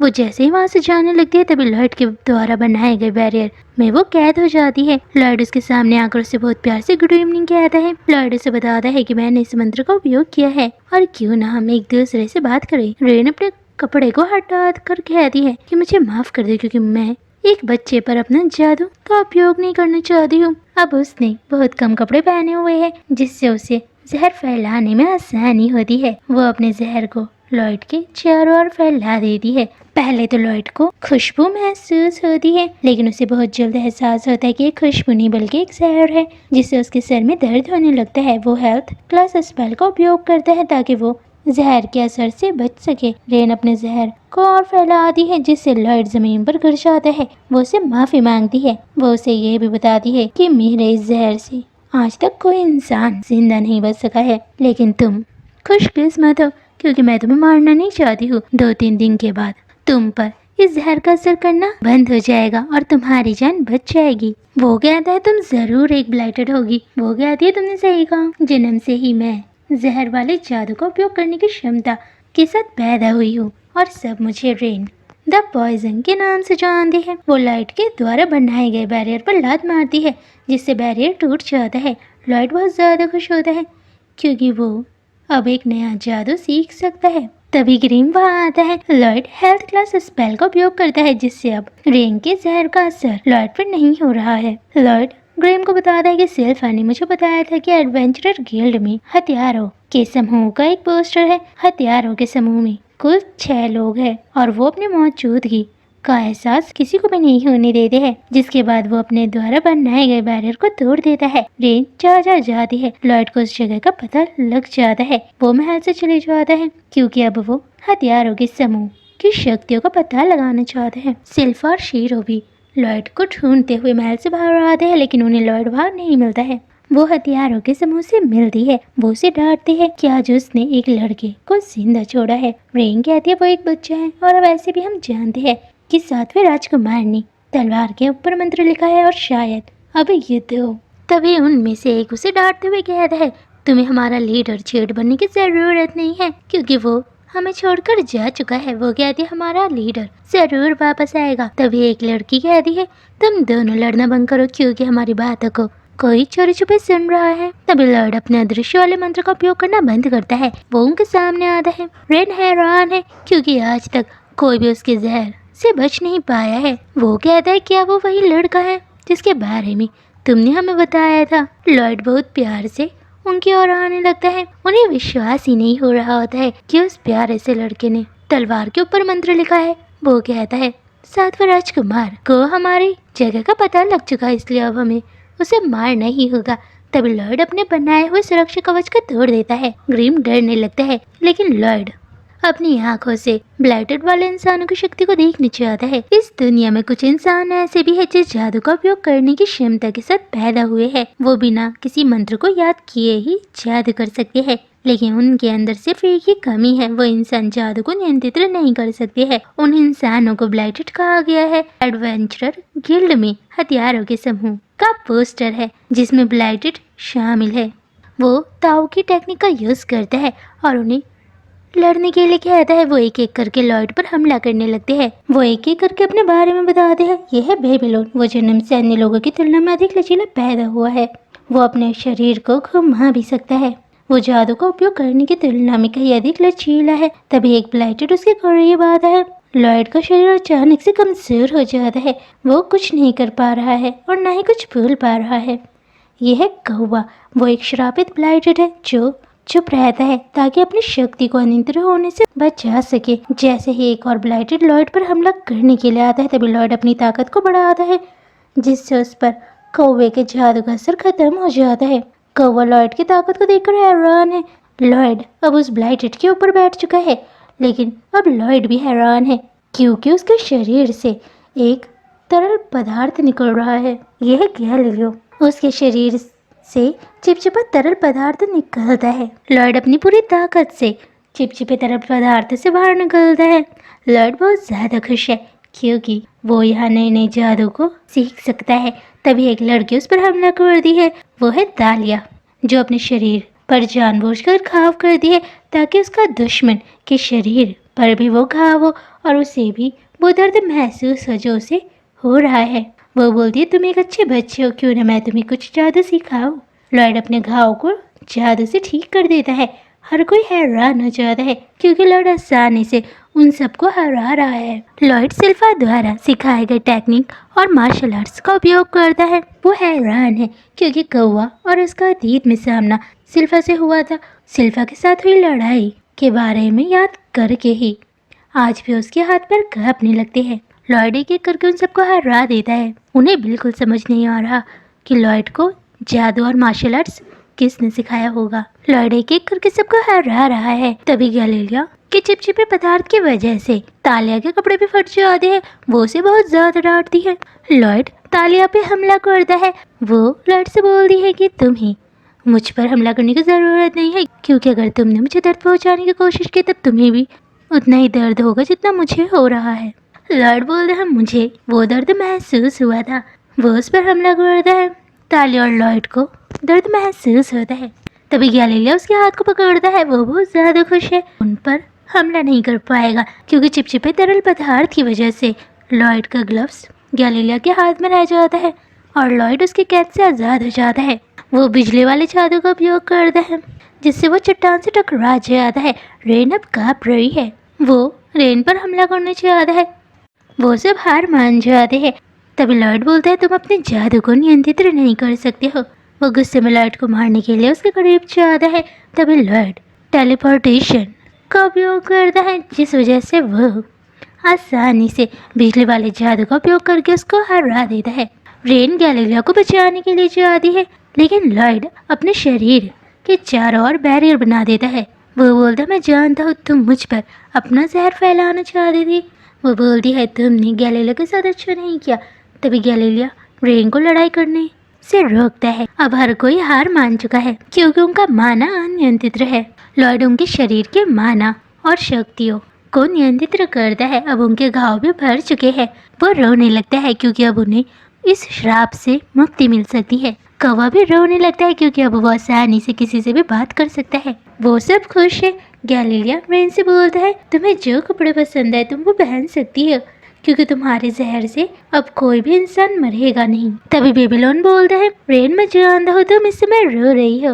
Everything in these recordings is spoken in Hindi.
वो जैसे ही वहाँ से जाने लगती है तभी लॉयड के द्वारा बनाए गए बैरियर में वो कैद हो जाती है। लॉयड उसके सामने आकर उसे बहुत प्यार से गुड इवनिंग कहता है। लॉयड उसे बताता है कि मैंने इस मंत्र का उपयोग किया है और क्यों ना हम एक दूसरे से बात करें। रेन अपने कपड़े को हटा कर कहती है कि मुझे माफ कर दे क्योंकि मैं एक बच्चे पर अपना जादू का उपयोग नहीं करना चाहती हूँ। अब उसने बहुत कम कपड़े पहने हुए हैं जिससे उसे जहर फैलाने में आसानी होती है। वो अपने जहर को लॉयड के चारों ओर फैला देती है। पहले तो लॉयड को खुशबू महसूस होती है लेकिन उसे बहुत जल्द एहसास होता है कि ये खुशबू नहीं बल्कि एक जहर है जिससे उसके सर में दर्द होने लगता है। वो हेल्थ प्लस स्पेल का उपयोग करता है ताकि वो जहर के असर से बच सके। रेन अपने जहर को और फैलाती है जिससे लॉयड जमीन पर गिर जाता है। वो उसे माफी मांगती है। वो उसे ये भी बताती है कि मेरे इस जहर से आज तक कोई इंसान जिंदा नहीं बच सका है लेकिन तुम खुशकिस्मत हो क्योंकि मैं तुम्हें मारना नहीं चाहती हूँ। 2-3 दिन के बाद तुम पर इस जहर का असर करना बंद हो जाएगा और तुम्हारी जान बच जाएगी। वो कहता है तुम जरूर एक ब्लाइटेड होगी। वो कहती है तुमने सही कहा, जन्म से ही मैं जहर वाले जादू का उपयोग करने की क्षमता के साथ पैदा हुई हूँ और सब मुझे रेन द पॉइजन के नाम से जानती है। वो लाइट के द्वारा बनाए गए बैरियर पर लात मारती है जिससे बैरियर टूट जाता है। लॉयड बहुत ज्यादा खुश होता है क्योंकि वो अब एक नया जादू सीख सकता है। तभी ग्रीम वहाँ आता है। लॉयड हेल्थ क्लास स्पेल का उपयोग करता है जिससे अब रेन के जहर का असर लॉयड पर नहीं हो रहा है। लॉयड ग्रेम को बताता है कि सिल्फा ने मुझे बताया था कि एडवेंचरर गिल्ड में हथियारों के समूह का एक पोस्टर है। हथियारों के समूह में कुल 6 लोग हैं और वो अपनी मौजूदगी का एहसास किसी को भी नहीं होने देते हैं। जिसके बाद वो अपने द्वारा बनाए गए बैरियर को तोड़ देता है। रेन जा जाती है। लॉयड को उस जगह का पता लग जाता है। वो महल से चले जाता है क्योंकि अब वो हथियारों के समूह की शक्तियों का पता लगाना चाहता है। सिल्फा और शीरो भी लॉयड को ढूंढते हुए महल से बाहर आते हैं लेकिन उन्हें लॉयड वहाँ नहीं मिलता है। वो हथियारों के समूह से मिलती है। वो उसे डांटती है कि आज उसने एक लड़के को जिंदा छोड़ा है। रेन कहती है वो एक बच्चा है और अब ऐसे भी हम जानते हैं कि 7वें राजकुमार ने तलवार के ऊपर मंत्र लिखा है और शायद अब युद्ध हो। तभी उनमें से एक उसे डांटते हुए कहता है तुम्हें हमारा लीडर चेट बनने की जरूरत नहीं है क्योंकि वो हमें छोड़कर जा चुका है। वो कहती है हमारा लीडर जरूर वापस आएगा। तभी एक लड़की कहती है तुम दोनों लड़ना बंद करो क्योंकि हमारी बातों को कोई चोरी छुपे सुन रहा है। तभी लॉयड अपने अदृश्य वाले मंत्र का उपयोग करना बंद करता है। वो उनके सामने आता है। रेन हैरान है क्योंकि आज तक कोई भी उसके जहर से बच नहीं पाया है। वो कहता है क्या वो वही लड़का है जिसके बारे में तुमने हमें बताया था। लॉयड बहुत प्यार से उनकी ओर आने लगता है। उन्हें विश्वास ही नहीं हो रहा होता है कि उस प्यारे से लड़के ने तलवार के ऊपर मंत्र लिखा है। वो कहता है 7वां राजकुमार को हमारी जगह का पता लग चुका है इसलिए अब हमें उसे मारना ही होगा। तभी लॉयड अपने बनाए हुए सुरक्षा कवच को तोड़ देता है। ग्रीम डरने लगता है लेकिन लॉयड अपनी आंखों से ब्लाइटेड वाले इंसानों की शक्ति को देखना चाहता है। इस दुनिया में कुछ इंसान ऐसे भी है जो जादू का उपयोग करने की क्षमता के साथ पैदा हुए हैं। वो बिना किसी मंत्र को याद किए ही जादू कर सकते हैं लेकिन उनके अंदर सिर्फ एक ही कमी है, वो इंसान जादू को नियंत्रित नहीं कर सकते हैं। उन इंसानों को ब्लाइटेड कहा गया है। एडवेंचरर गिल्ड में हथियारों के समूह का पोस्टर है जिसमें ब्लाइटेड शामिल है। वो ताओ की टेक्निक का यूज करता है और उन्हें लड़ने के लिए कहता है। वो एक एक करके लॉयड पर हमला करने लगते हैं। वो एक एक करके अपने बारे में बताते हैं। यह है बेबीलोन। वो जन्म से अन्य लोगों की तुलना में अधिक लचीला पैदा हुआ है। वो अपने शरीर को घुमा भी सकता है। वो जादू का उपयोग करने की तुलना में कहीं अधिक लचीला है। तभी एक ब्लाइटेड उसके करीब आता है। लॉयड का शरीर अचानक से कमजोर हो जाता है। वो कुछ नहीं कर पा रहा है और ना ही कुछ भूल पा रहा है। यह है कौवा। वो एक श्रापित ब्लाइटेड है जो चुप रहता है ताकि अपनी शक्ति को अनियंत्रित होने से बचा सके। जैसे ही एक और ब्लाइटेड लॉयड पर हमला करने के लिए आता है तभी लॉयड अपनी ताकत को बढ़ाता है जिससे उस पर कौवे के जादू का असर खत्म हो जाता है। कौवा लॉयड की ताकत को देखकर हैरान है। लॉयड अब उस ब्लाइटेड के ऊपर बैठ चुका है लेकिन अब लॉयड भी हैरान है क्योंकि उसके शरीर से एक तरल पदार्थ निकल रहा है। यह गैलीलियो। उसके शरीर से चिपचिपा तरल पदार्थ निकलता है। लॉयड अपनी पूरी ताकत से चिपचिपे तरल पदार्थ से बाहर निकलता है। लॉयड बहुत ज्यादा खुश है क्योंकि वो यहाँ नए नए जादू को सीख सकता है। तभी एक लड़की उस पर हमला करती है। वो है दालिया जो अपने शरीर पर जानबूझकर घाव करती है ताकि उसका दुश्मन के शरीर पर भी वो घाव हो और उसे भी वो दर्द महसूस हो जो उसे हो रहा है। वो बोलती है तुम एक अच्छे बच्चे हो, क्यों ना मैं तुम्हें कुछ जादू सिखाऊं। लॉयड अपने घाव को जादू से ठीक कर देता है। हर कोई हैरान हो जाता है क्योंकि लॉयड आसानी से उन सबको हरा रहा है। लॉयड सिल्फा द्वारा सिखाए गए टेक्निक और मार्शल आर्ट्स का उपयोग करता है। वो हैरान है क्योंकि कौवा और उसका अतीत में सामना सिल्फा से हुआ था। सिल्फा के साथ हुई लड़ाई के बारे में याद करके ही आज भी उसके हाथ पैर कांपने लगते हैं। लॉयड एक एक करके उन सबको हरा देता है। उन्हें बिल्कुल समझ नहीं आ रहा कि लॉयड को जादू और मार्शल आर्ट्स किसने सिखाया होगा। लॉयड एक एक करके सबको हरा रहा है। तभी गैलीलिया के चिपचिपे पदार्थ की वजह से तालिया के कपड़े भी फट जाते हैं। वो उसे बहुत ज्यादा डांटती है। लॉयड तालिया पे हमला करता है। वो लॉयड से बोलती है कि तुम्हें मुझ पर हमला करने की ज़रूरत नहीं है, क्योंकि अगर तुमने मुझे दर्द पहुंचाने की कोशिश की तब तुम्हें भी उतना ही दर्द होगा जितना मुझे हो रहा है। लॉयड बोलता है मुझे वो दर्द महसूस हुआ था। वो उस पर हमला करता है। तालिया और लॉयड को दर्द महसूस होता है। तभी गैलीलिया उसके हाथ को पकड़ता है। वो बहुत ज़्यादा खुश है। उन पर हमला नहीं कर पाएगा क्योंकि चिपचिपे तरल पदार्थ की वजह से लॉयड का ग्लव्स गैलीलिया के हाथ में रह जाता है और लॉयड उसकी कैद से आज़ाद हो जाता है। वो बिजली वाले जादू का उपयोग करता है जिससे वो चट्टान से टकरा जाता है। रेन अब कांप रही है। वो रेन पर हमला करना चाहता है। वो सब हार मान जाते हैं। तभी लॉयड बोलता है तुम अपने जादू को नियंत्रित नहीं कर सकते हो। वो गुस्से में लॉयड को मारने के लिए उसके करीब जाता है। तभी लॉयड टेलीपोर्टेशन का उपयोग करता है जिस वजह से वो आसानी से बिजली वाले जादू का उपयोग करके उसको हरा देता है। रेन गैलीलिया को बचाने के लिए जाती है लेकिन लॉयड अपने शरीर के चारों ओर बैरियर बना देता है। वो बोलता है मैं जानता हूँ तुम मुझ पर अपना जहर फैलाना चाहती थी। वो बोलती है तुमने गैलीलिया के साथ अच्छा नहीं किया। तभी गैलीलिया रेन को लड़ाई करने से रोकता है। अब हर कोई हार मान चुका है क्योंकि उनका माना अनियंत्रित है। लॉयड उनके शरीर के माना और शक्तियों को नियंत्रित करता है। अब उनके घाव भी भर चुके हैं। वो रोने लगता है क्योंकि अब उन्हें इस श्राप से मुक्ति मिल सकती है। कौवा भी रोने लगता है क्योंकि अब वो आसानी से किसी से भी बात कर सकता है। वो सब खुश है। गैलीलिया रेन से बोलता है तुम्हें जो कपड़े पसंद है तुम वो पहन सकती हो क्योंकि तुम्हारे जहर से अब कोई भी इंसान मरेगा नहीं। तभी बेबीलोन बोलता है रेन मैं जानता हूँ तुम इस समय रो रही हो।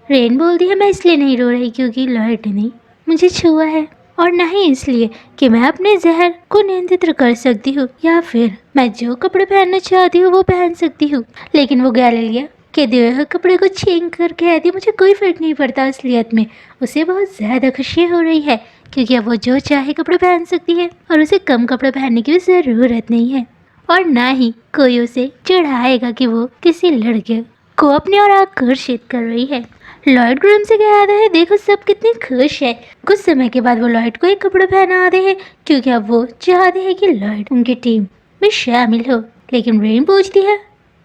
रेन बोलती है मैं इसलिए नहीं रो रही क्योंकि लॉयड ने मुझे छुआ है और नहीं इसलिए कि मैं अपने जहर को नियंत्रित कर सकती हूँ या फिर मैं जो कपड़े पहनना चाहती हूँ वो पहन सकती हूँ। लेकिन वो गैलीलिया के दिए हुए कपड़े को छीन कर कहती है मुझे कोई फर्क नहीं पड़ता। असलियत में उसे बहुत ज़्यादा खुशी हो रही है क्योंकि अब वो जो चाहे कपड़े पहन सकती है और उसे कम कपड़े पहनने की भी ज़रूरत नहीं है और ना ही कोई उसे चिढ़ाएगा कि वो किसी लड़के को अपनी ओर आकर्षित कर रही है। लॉयड ग्रिम से कहता है देखो सब कितने खुश है। कुछ समय के बाद वो लॉयड को एक कपड़े पहनाते हैं क्योंकि अब वो चाहते हैं कि लॉयड उनकी टीम में शामिल हो। लेकिन रेन पूछती है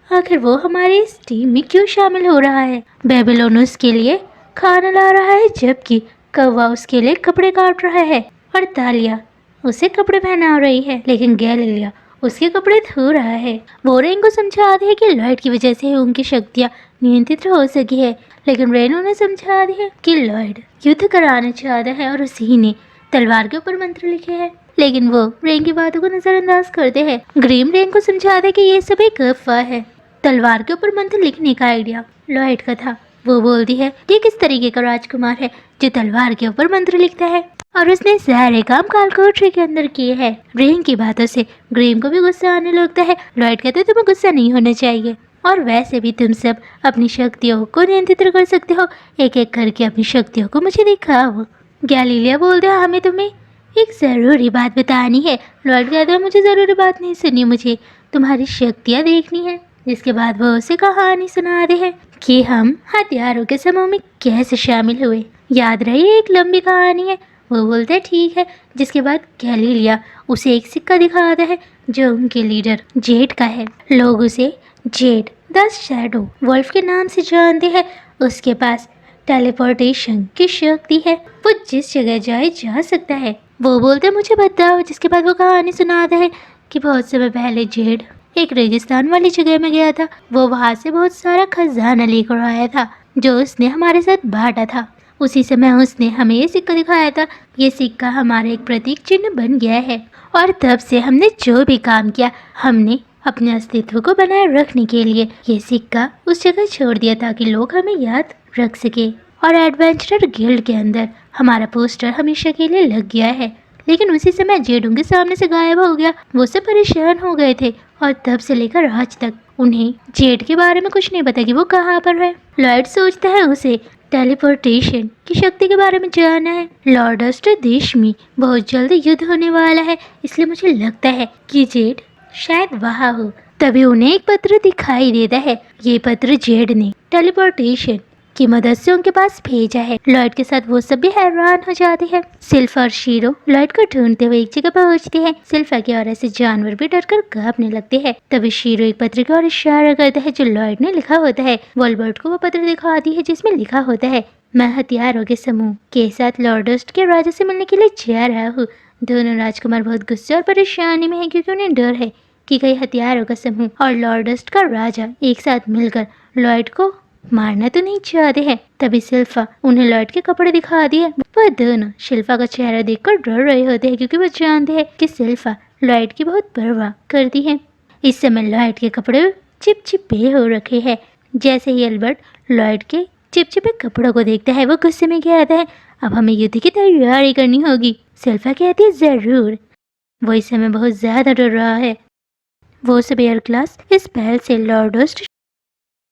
आखिर वो हमारी इस टीम में क्यों शामिल हो रहा है। बेबीलोन उसके लिए खाना ला रहा है जबकि कौवा उसके लिए कपड़े काट रहा है और तालिया उसे कपड़े पहना रही है। लेकिन गैलीलिया उसके कपड़े धो रहा है। वो रेन को समझाती है कि लॉयड की वजह से उनकी शक्तियाँ नियंत्रित हो सकी है। लेकिन रेन उन्हें समझा दी है कि लॉयड युद्ध कराना चाहता है और उसी ने तलवार के ऊपर मंत्र लिखे हैं। लेकिन वो रेन की बातों को नजरअंदाज करते हैं। ग्रीम रेन को समझाता है कि ये सब एक अफवाह है। तलवार के ऊपर मंत्र लिखने का आइडिया लॉयड का था। वो बोलती है ये किस तरीके का राजकुमार है जो तलवार के ऊपर मंत्र लिखता है और उसने सारे काम कालकोठरी के अंदर किए हैं। रेन की बातों से ग्रीम को भी गुस्सा आने लगता है। लॉयड कहते तुम्हें गुस्सा नहीं होना चाहिए और वैसे भी तुम सब अपनी शक्तियों को नियंत्रित कर सकते हो। एक एक करके अपनी शक्तियों को मुझे दिखाओ। गैलीलिया बोलते हैं हमें तुम्हें एक ज़रूरी बात बतानी है। लॉयड कहता है मुझे ज़रूरी बात नहीं सुनी, मुझे तुम्हारी शक्तियाँ देखनी है। जिसके बाद वो उसे कहानी सुनाते हैं कि हम हथियारों के समूह में कैसे शामिल हुए। याद रही एक लंबी कहानी है। वो बोलते हैं ठीक है। जिसके बाद गैलीलिया उसे एक सिक्का दिखाता है जो उनके लीडर जेड का है। लोग उसे जेड द शैडो वॉल्फ के नाम से जानते हैं। उसके पास टेलीपोर्टेशन की शक्ति है। वो जिस जगह जाए जा सकता है। वो बोलते मुझे बताओ। जिसके बाद वो कहानी सुनाता है कि बहुत समय पहले जेड एक रेगिस्तान वाली जगह में गया था। वो वहाँ से बहुत सारा खजाना लेकर आया था जो उसने हमारे साथ बांटा था। उसी समय उसने हमें ये सिक्का दिखाया था। ये सिक्का हमारा एक प्रतीक चिन्ह बन गया है और तब से हमने जो भी काम किया हमने अपने अस्तित्व को बनाए रखने के लिए ये सिक्का उस जगह छोड़ दिया ताकि लोग हमें याद रख सके। और एडवेंचरर गिल्ड के अंदर हमारा पोस्टर हमेशा के लिए लग गया है। लेकिन उसी समय जेड उनके सामने से गायब हो गया। वो सब परेशान हो गए थे और तब से लेकर आज तक उन्हें जेड के बारे में कुछ नहीं पता कि वो कहाँ पर है। लॉयड सोचता है उसे टेलीपोर्टेशन की शक्ति के बारे में जानना है। लॉर्डस्ट देश में बहुत जल्द युद्ध होने वाला है, इसलिए मुझे लगता है कि जेड शायद वहाँ हो। तभी उन्हें एक पत्र दिखाई देता है। ये पत्र जेड ने टेलीपोर्टेशन की मदद से उनके पास भेजा है। लॉयड के साथ वो सब भी हैरान हो जाते हैं। सिल्फा और शीरो लॉयड को ढूंढते हुए एक जगह पहुंचते हैं। सिल्फा के और ऐसे जानवर भी डरकर कांपने लगते हैं। तभी शीरो एक पत्र की ओर इशारा करता है जो लॉयड ने लिखा होता है। वॉल्बर्ट को वो पत्र दिखाती है जिसमें लिखा होता है, मैं हथियारों के समूह के साथ लॉर्डस्ट के राजा से मिलने के लिए जा रहा हूँ। दोनों राजकुमार बहुत गुस्से और परेशानी में है क्योंकि उन्हें डर है कि कई हथियारों का समूह और लॉर्डस्ट का राजा एक साथ मिलकर लॉयड को मारना तो नहीं चाहते हैं। तभी सिल्फा उन्हें लॉयड के कपड़े दिखा दिए। वह दोनों शिल्पा का चेहरा देखकर डर रहे होते हैं क्योंकि वो जानते हैं कि सिल्फा लॉयड की बहुत परवाह करती है। इस समय लॉयड के कपड़े चिपचिपे हो रखे हैं। जैसे ही एल्बर्ट लॉयड के चिपचिपे कपड़ों को देखता है वो गुस्से में कहता है, अब हमें युद्ध की तैयारी करनी होगी। सिल्फा कहती है जरूर। वो इस समय बहुत ज्यादा डर रहा है। वो सब एयर क्लास इस पहल से लॉर्डस्ट